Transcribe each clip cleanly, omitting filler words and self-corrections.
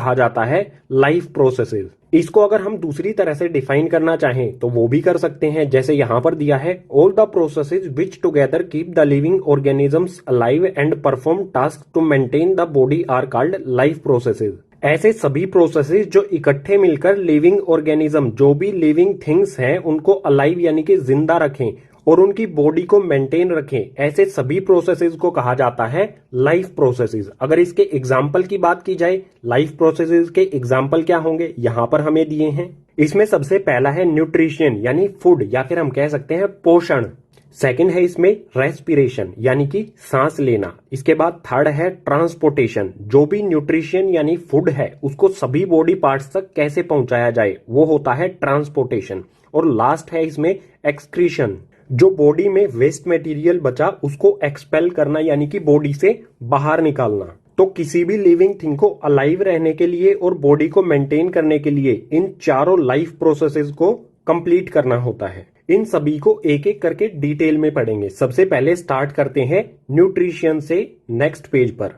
कहा जाता है लाइफ प्रोसेसेस। इसको अगर हम दूसरी तरह से डिफाइन करना चाहें तो वो भी कर सकते हैं, जैसे यहां पर दिया है all the processes which together keep the living organisms alive and perform task to maintain the body are called life processes. ऐसे सभी प्रोसेसेस जो इकट्ठे मिलकर लिविंग ऑर्गेनिज्म, जो भी लिविंग थिंग्स हैं, उनको अलाइव यानी कि जिंदा रखें और उनकी बॉडी को मेंटेन रखें, ऐसे सभी प्रोसेसेस को कहा जाता है लाइफ प्रोसेसेस। अगर इसके एग्जाम्पल की बात की जाए, लाइफ प्रोसेसेस के एग्जाम्पल क्या होंगे, यहां पर हमें दिए हैं। इसमें सबसे पहला है न्यूट्रिशन यानी फूड, या फिर हम कह सकते हैं पोषण। सेकंड है इसमें रेस्पिरेशन यानी कि सांस लेना। इसके बाद थर्ड है ट्रांसपोर्टेशन, जो भी न्यूट्रिशन यानी फूड है उसको सभी बॉडी पार्ट्स तक कैसे पहुंचाया जाए, वो होता है ट्रांसपोर्टेशन। और लास्ट है इसमें एक्सक्रीशन, जो बॉडी में वेस्ट मटेरियल बचा उसको एक्सपेल करना यानी कि बॉडी से बाहर निकालना। तो किसी भी लिविंग थिंग को अलाइव रहने के लिए और बॉडी को मेंटेन करने के लिए इन चारों लाइफ प्रोसेसेस को कंप्लीट करना होता है। इन सभी को एक एक करके डिटेल में पढ़ेंगे। सबसे पहले स्टार्ट करते हैं न्यूट्रिशन से, नेक्स्ट पेज पर।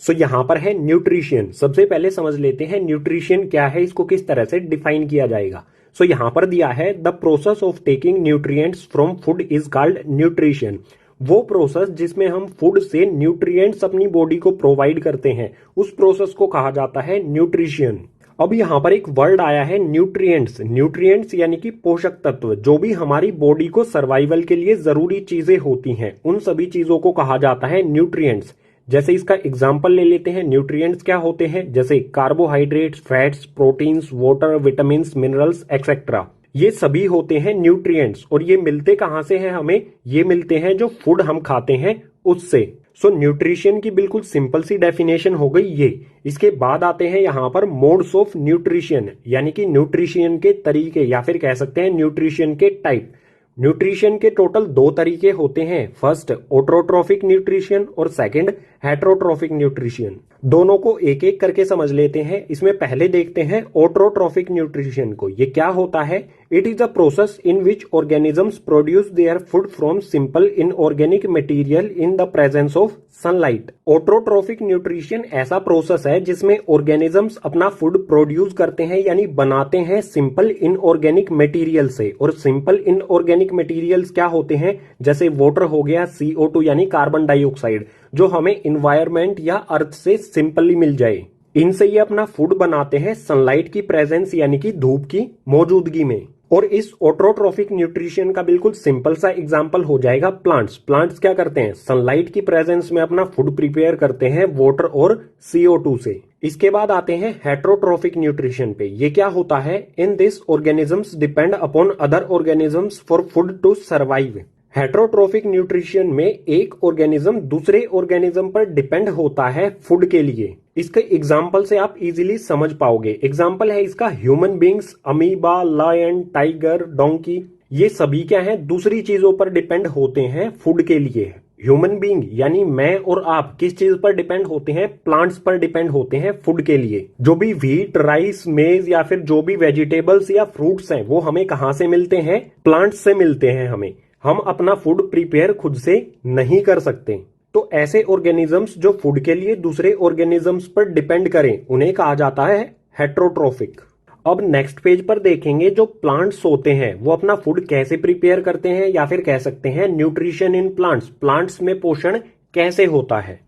सो यहां पर है न्यूट्रिशन। सबसे पहले समझ लेते हैं न्यूट्रिशन क्या है, इसको किस तरह से डिफाइन किया जाएगा। सो यहां पर दिया है the process of taking nutrients from food is called nutrition. वो प्रोसेस जिसमें हम फूड से न्यूट्रिएंट्स अपनी बॉडी को प्रोवाइड करते हैं, उस प्रोसेस को कहा जाता है न्यूट्रिशन। अब यहां पर एक वर्ड आया है न्यूट्रिएंट्स। न्यूट्रिएंट्स यानी कि पोषक तत्व, जो भी हमारी बॉडी को सर्वाइवल के लिए जरूरी चीजें होती हैं, उन सभी चीजों को कहा जाता है न्यूट्रिएंट्स। जैसे इसका एग्जाम्पल ले लेते हैं, न्यूट्रिएंट्स क्या होते हैं, जैसे carbohydrates, fats, proteins, water, vitamin, minerals etcetera. ये सभी होते हैं न्यूट्रिएंट्स। और ये मिलते कहां से हैं हमें, ये मिलते हैं जो फूड हम खाते हैं उससे। सो न्यूट्रिशन की बिल्कुल सिंपल सी डेफिनेशन हो गई ये। इसके बाद आते हैं यहां पर मोड्स ऑफ न्यूट्रिशन, यानी कि न्यूट्रिशन के तरीके, या फिर कह सकते हैं न्यूट्रिशन के टाइप। न्यूट्रिशन के टोटल दो तरीके होते हैं, फर्स्ट ऑटोट्रोफिक न्यूट्रिशन और सेकंड हेटरोट्रोफिक न्यूट्रिशन। दोनों को एक एक करके समझ लेते हैं। इसमें पहले देखते हैं ऑटोट्रोफिक न्यूट्रिशन को। ये क्या होता है, it is a process in which organisms produce their food from simple inorganic material in the presence of sunlight. Autotrophic nutrition ऐसा प्रोसेस है जिसमें ऑर्गेनिजम्स अपना फूड प्रोड्यूस करते हैं यानी बनाते हैं सिंपल इनऑर्गेनिक मटेरियल से। और सिंपल इनऑर्गेनिक मटेरियल्स क्या होते हैं, जैसे वाटर हो गया, CO2 यानी कार्बन डाइऑक्साइड, जो हमें इन्वायरमेंट या अर्थ से सिंपली मिल जाए। इनसे ये अपना फूड बनाते हैं सनलाइट की प्रेजेंस यानी कि धूप की मौजूदगी में। और इस ऑटोट्रोफिक न्यूट्रिशन का बिल्कुल सिंपल सा एग्जांपल हो जाएगा प्लांट्स। प्लांट्स क्या करते हैं, सनलाइट की प्रेजेंस में अपना फूड प्रिपेयर करते हैं वाटर और CO2 से। इसके बाद आते हैं हेटरोट्रोफिक न्यूट्रिशन पे। ये क्या होता है, in this organisms depend upon other organisms for food to survive. Heterotrophic nutrition में एक ऑर्गेनिज्म दूसरे ऑर्गेनिज्म पर डिपेंड होता है फूड के लिए। इसके एग्जाम्पल से आप इजीली समझ पाओगे। एग्जाम्पल है इसका human beings, amoeba, lion, tiger, donkey. ये सभी क्या हैं, दूसरी चीजों पर डिपेंड होते हैं फूड के लिए। ह्यूमन बींग यानी मैं और आप किस चीज पर डिपेंड होते हैं, प्लांट्स पर डिपेंड होते हैं फूड के लिए। जो भी व्हीट, राइस, मेज या फिर जो भी वेजिटेबल्स या फ्रूट्स हैं, वो हमें कहां से मिलते हैं, प्लांट्स से मिलते हैं हमें। हम अपना फूड प्रिपेयर खुद से नहीं कर सकते। तो ऐसे ऑर्गेनिजम्स जो फूड के लिए दूसरे ऑर्गेनिजम्स पर डिपेंड करें, उन्हें कहा जाता है हेटरोट्रोफिक। अब नेक्स्ट पेज पर देखेंगे जो प्लांट्स होते हैं वो अपना फूड कैसे प्रिपेयर करते हैं, या फिर कह सकते हैं न्यूट्रिशन इन प्लांट्स, प्लांट्स में पोषण कैसे होता है।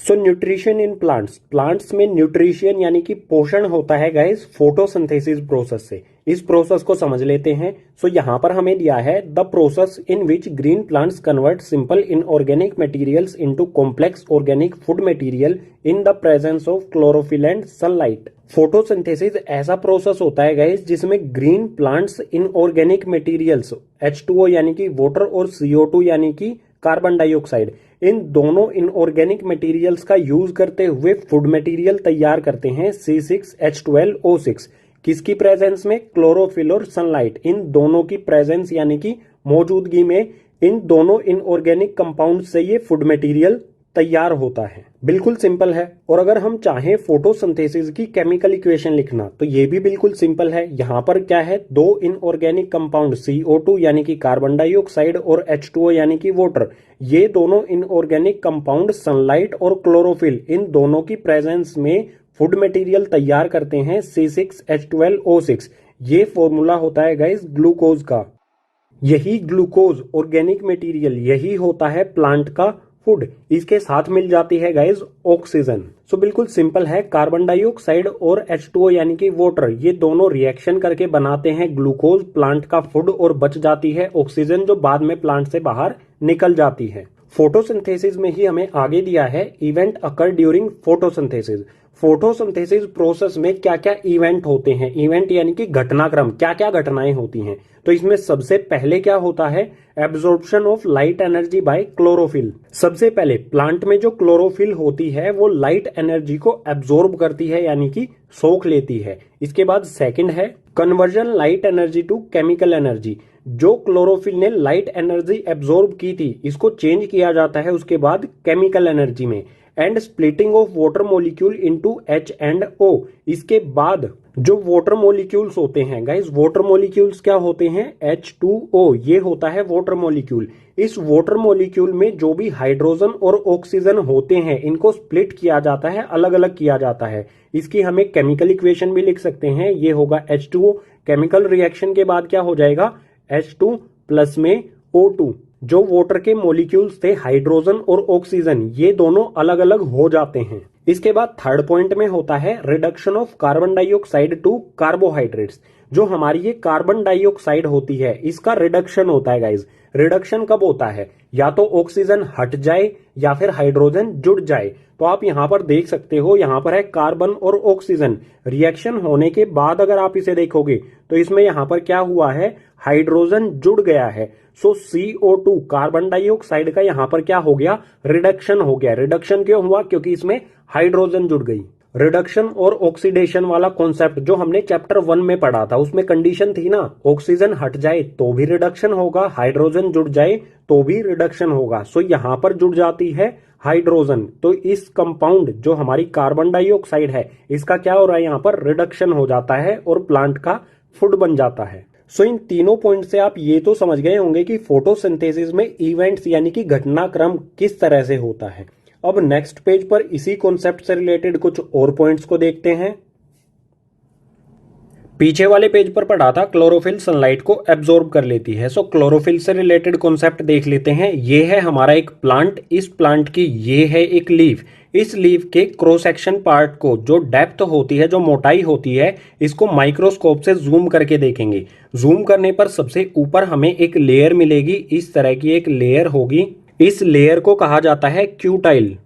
सो न्यूट्रिशन इन प्लांट्स, प्लांट्स में न्यूट्रिशन यानी कि पोषण होता है गाइस फोटोसिंथेसिस प्रोसेस से। इस प्रोसेस को समझ लेते हैं। सो यहां पर हमें दिया है the process in which green plants convert simple inorganic materials into complex organic food material in the presence of chlorophyll and sunlight. Photosynthesis ऐसा प्रोसेस होता है गाइस जिसमें green plants inorganic materials H2O यानी कि वाटर और CO2 यानी कि carbon dioxide, इन दोनों इनऑर्गेनिक मटेरियल्स का यूज करते हुए फूड मटेरियल तैयार करते हैं C6H12O6। किसकी प्रेजेंस में, क्लोरोफिल और सनलाइट, इन दोनों की प्रेजेंस यानी कि मौजूदगी में इन दोनों इनऑर्गेनिक कंपाउंड से ये फूड मटेरियल तैयार होता है। बिल्कुल सिंपल है। और अगर हम चाहें फोटोसिंथेसिस की केमिकल इक्वेशन लिखना तो ये भी बिल्कुल सिंपल है। यहाँ पर क्या है, दो इनऑर्गेनिक कंपाउंड CO2 यानी कि कार्बन डाइऑक्साइड और H2O यानी कि वाटर, ये दोनों इनऑर्गेनिक कंपाउंड सनलाइट और क्लोरोफिल इन दोनों की प्रेजेंस में फूड मटेरियल तैयार करते हैं C6H12O6। ये फॉर्मूला होता है गाइस ग्लूकोज का। यही ग्लूकोज ऑर्गेनिक मटेरियल, यही होता है प्लांट का फूड। इसके साथ मिल जाती है गाइस ऑक्सीजन। सो बिल्कुल सिंपल है, कार्बन डाइऑक्साइड और H2O यानी कि वाटर, ये दोनों रिएक्शन करके बनाते हैं ग्लूकोज, प्लांट का फूड, और बच जाती है ऑक्सीजन जो बाद में प्लांट से बाहर निकल जाती है। फोटोसिंथेसिस में ही हमें आगे दिया है event occur during photosynthesis. Photosynthesis process में क्या क्या इवेंट होते हैं, इवेंट यानी कि घटनाक्रम, क्या क्या घटनाएं होती हैं। तो इसमें सबसे पहले क्या होता है, absorption of light energy by chlorophyll. सबसे पहले प्लांट में जो क्लोरोफिल होती है वो लाइट एनर्जी को एब्जॉर्ब करती है यानी कि सोख लेती है। इसके बाद सेकंड है conversion light energy to chemical energy. जो क्लोरोफिल ने लाइट एनर्जी एब्जॉर्ब की थी इसको चेंज किया जाता है उसके बाद केमिकल एनर्जी में। And splitting of water molecule into H and O। इसके बाद जो वाटर मॉलिक्यूल्स होते हैं गाइस, वाटर मॉलिक्यूल्स क्या होते हैं, H2O, ये होता है वाटर मॉलिक्यूल। इस वाटर मॉलिक्यूल में जो भी हाइड्रोजन और ऑक्सीजन होते हैं इनको स्प्लिट किया जाता है, अलग अलग किया जाता है। इसकी हमें केमिकल इक्वेशन भी लिख सकते हैं, ये होगा H2O। केमिकल रिएक्शन के बाद क्या हो जाएगा, H2 प्लस में O2। जो वाटर के मॉलिक्यूल्स थे हाइड्रोजन और ऑक्सीजन, ये दोनों अलग अलग हो जाते हैं। इसके बाद थर्ड पॉइंट में होता है reduction of carbon dioxide to carbohydrates. जो हमारी ये कार्बन डाइऑक्साइड होती है इसका रिडक्शन होता है गाइज। रिडक्शन कब होता है, या तो ऑक्सीजन हट जाए या फिर हाइड्रोजन जुड़ जाए। तो आप यहां पर देख सकते हो, यहां पर है कार्बन और ऑक्सीजन, रिएक्शन होने के बाद अगर आप इसे देखोगे तो इसमें यहां पर क्या हुआ है, हाइड्रोजन जुड़ गया है। सो CO2 कार्बन डाइऑक्साइड का यहां पर क्या हो गया, रिडक्शन हो गया। रिडक्शन क्यों हुआ, क्योंकि इसमें हाइड्रोजन जुड़ गई। रिडक्शन और ऑक्सीडेशन वाला कॉन्सेप्ट जो हमने चैप्टर 1 में पढ़ा था उसमें कंडीशन थी ना, ऑक्सीजन हट जाए तो भी रिडक्शन होगा, हाइड्रोजन जुड़ जाए तो भी रिडक्शन होगा। सो यहां पर जुड़ जाती है हाइड्रोजन। तो इस कंपाउंड जो हमारी कार्बन डाइऑक्साइड है इसका क्या हो रहा है, यहां पर रिडक्शन हो जाता है और प्लांट का फूड बन जाता है। सो इन तीनों पॉइंट से आप ये तो समझ गए होंगे कि फोटोसिंथेसिस में इवेंट्स यानी कि घटनाक्रम किस तरह से होता है। अब नेक्स्ट पेज पर इसी कॉन्सेप्ट से रिलेटेड कुछ और पॉइंट्स को देखते हैं। पीछे वाले पेज पर पढ़ा था क्लोरोफिल सनलाइट को एब्जॉर्ब कर लेती है। सो क्लोरोफिल से रिलेटेड कॉन्सेप्ट देख लेते हैं। ये है हमारा एक प्लांट, इस प्लांट की ये है एक लीफ। इस लीफ के क्रॉस सेक्शन पार्ट को जो डेप्थ होती है, जो मोटाई होती है, इसको माइक्रोस्कोप से जूम करके देखेंगे। जूम करने पर सबसे ऊपर हमें एक लेयर मिलेगी, इस तरह की एक लेयर होगी। इस लेयर को कहा जाता है क्यूटाइल।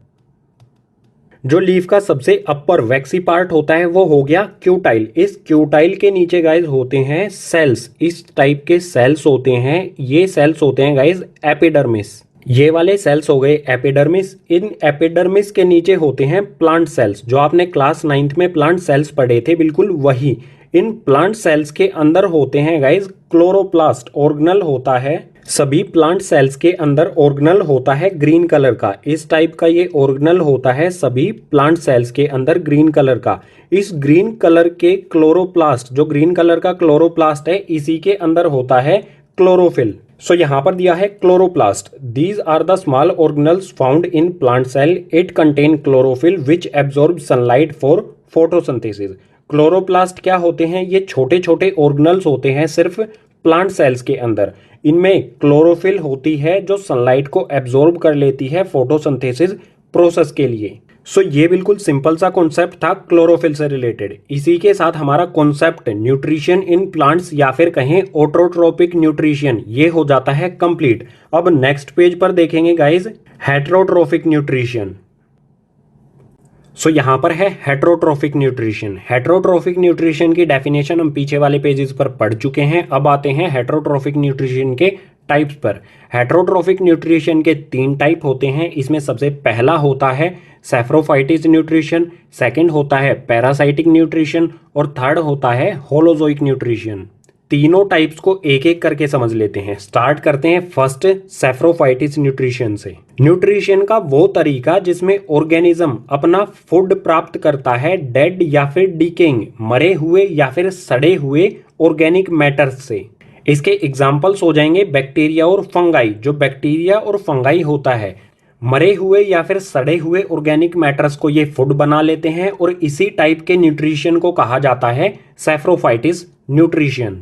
जो लीफ का सबसे अपर वैक्सी पार्ट होता है वो हो गया क्यूटाइल। इस क्यूटाइल के नीचे गाइज होते हैं सेल्स, इस टाइप के सेल्स होते हैं। ये सेल्स होते हैं गाइज एपिडर्मिस। ये वाले सेल्स हो गए एपिडर्मिस। इन एपिडर्मिस के नीचे होते हैं प्लांट सेल्स, जो आपने क्लास 9th में प्लांट सेल्स पढ़े थे, बिल्कुल वही। इन प्लांट सेल्स के अंदर होते हैं गाइज क्लोरोप्लास्ट, ऑर्गेनल होता है। सभी प्लांट सेल्स के अंदर ऑर्गेनल होता है ग्रीन कलर का, इस टाइप का ये ऑर्गेनल होता है सभी प्लांट सेल्स के अंदर ग्रीन कलर का। इस ग्रीन कलर के क्लोरोप्लास्ट, जो ग्रीन कलर का क्लोरोप्लास्ट है, इसी के अंदर होता है क्लोरोफिल। सो यहां पर दिया है chloroplast. These are the small organelles found in plant cell, it contain chlorophyll which absorb sunlight for photosynthesis. Chloroplast क्या होते हैं, ये छोटे छोटे ऑर्गेनल्स होते हैं सिर्फ प्लांट सेल्स के अंदर। इनमें क्लोरोफिल होती है जो सनलाइट को एब्जॉर्ब कर लेती है फोटोसिंथेसिस प्रोसेस के लिए। सो ये बिल्कुल सिंपल सा कॉन्सेप्ट था क्लोरोफिल से रिलेटेड। इसी के साथ हमारा कॉन्सेप्ट न्यूट्रिशन इन प्लांट्स या फिर कहें ऑटोट्रोपिक न्यूट्रिशन, ये हो जाता है कंप्लीट। अब नेक्स्ट पेज पर देखेंगे गाइज हेटरोट्रोफिक न्यूट्रिशन। सो यहां पर है हेटरोट्रोफिक न्यूट्रिशन। हेटरोट्रोफिक न्यूट्रिशन की डेफिनेशन हम पीछे वाले पेजेस पर पढ़ चुके हैं। अब आते हैं हेटरोट्रोफिक न्यूट्रिशन के टाइप्स पर। हेटरोट्रोफिक न्यूट्रिशन के 3 टाइप होते हैं। इसमें सबसे पहला होता है सेफ्रोफाइटिस न्यूट्रिशन, सेकंड होता है पैरासाइटिक न्यूट्रिशन और थर्ड होता है होलोजोइक न्यूट्रिशन। तीनों टाइप्स को एक एक करके समझ लेते हैं। स्टार्ट करते हैं फर्स्ट सेफ्रोफाइटिस न्यूट्रिशन से। न्यूट्रिशन का वो तरीका जिसमें ऑर्गेनिज्म अपना फूड प्राप्त करता है डेड या फिर डिकेइंग, मरे हुए या फिर सड़े हुए ऑर्गेनिक मैटर्स से। इसके एग्जाम्पल्स हो जाएंगे बैक्टीरिया और फंगाई। जो बैक्टीरिया और फंगाई होता है, मरे हुए या फिर सड़े हुए ऑर्गेनिक मैटर्स को ये फूड बना लेते हैं और इसी टाइप के न्यूट्रिशन को कहा जाता है सेफ्रोफाइटिस न्यूट्रिशन।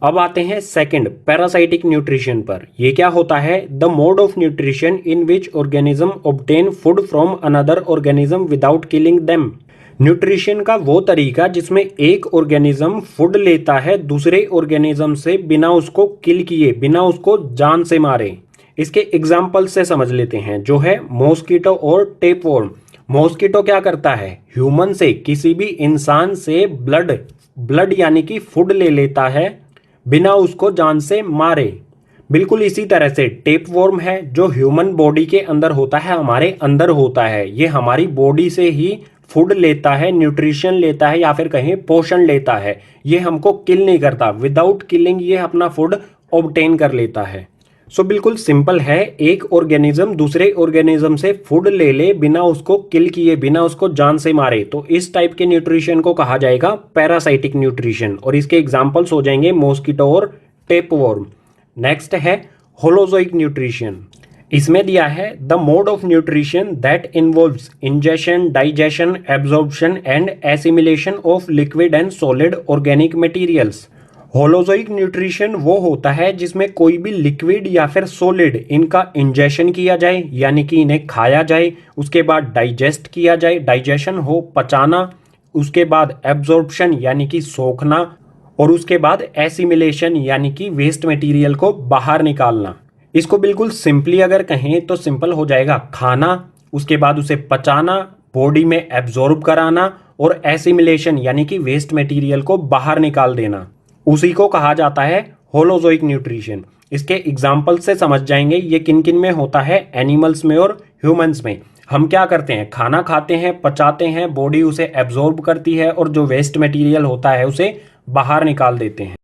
अब आते हैं सेकंड पैरासाइटिक न्यूट्रिशन पर। ये क्या होता है? The mode of nutrition in which organism obtain food from another organism without killing them. Nutrition का वो तरीका जिसमें एक ऑर्गेनिज्म फूड लेता है दूसरे ऑर्गेनिज्म से बिना उसको किल किए, बिना उसको जान से मारे। इसके एग्जाम्पल से समझ लेते हैं, जो है मॉस्किटो और टेपवॉर्म। मॉस्किटो क्या करता है? ह्यूमन से, किसी भी इंसान से ब्लड यानी कि फूड ले लेता है बिना उसको जान से मारे। बिल्कुल इसी तरह से टेपवॉर्म है, जो ह्यूमन बॉडी के अंदर होता है, हमारे अंदर होता है। ये हमारी बॉडी से ही फूड लेता है, न्यूट्रिशन लेता है या फिर कहें पोषण लेता है। ये हमको किल नहीं करता, विदाउट किलिंग ये अपना फूड ऑब्टेन कर लेता है। सो बिल्कुल सिंपल है, एक ऑर्गेनिज्म दूसरे ऑर्गेनिज्म से फूड ले ले बिना उसको किल किए, बिना उसको जान से मारे, तो इस टाइप के न्यूट्रिशन को कहा जाएगा पैरासाइटिक न्यूट्रिशन। और इसके एग्जांपल्स हो जाएंगे मॉस्किटो और टेपवॉर्म। नेक्स्ट है होलोजोइक न्यूट्रिशन। इसमें दिया है the mode of nutrition that involves ingestion, digestion, absorption and assimilation of liquid and solid organic materials. Holozoic nutrition वो होता है जिसमें कोई भी लिक्विड या फिर सॉलिड इनका इंजेशन किया जाए, यानी कि इन्हें खाया जाए, उसके बाद डाइजेस्ट किया जाए, डाइजेशन हो, पचाना, उसके बाद एब्जॉर्प्शन यानी कि सोखना, और उसके बाद एसिमिलेशन यानी कि वेस्ट मटेरियल को बाहर निकालना। इसको बिल्कुल सिंपली अगर कहें तो सिंपल हो जाएगा, खाना, उसके बाद उसे पचाना, बॉडी में एब्जॉर्ब कराना, और एसिमिलेशन यानी कि वेस्ट मटेरियल को बाहर निकाल देना। उसी को कहा जाता है होलोजोइक न्यूट्रिशन। इसके एग्जाम्पल से समझ जाएंगे ये किन किन में होता है, एनिमल्स में और ह्यूमंस में। हम क्या करते हैं? खाना खाते हैं, पचाते हैं, बॉडी उसे एब्जॉर्ब करती है और जो वेस्ट मटेरियल होता है उसे बाहर निकाल देते हैं।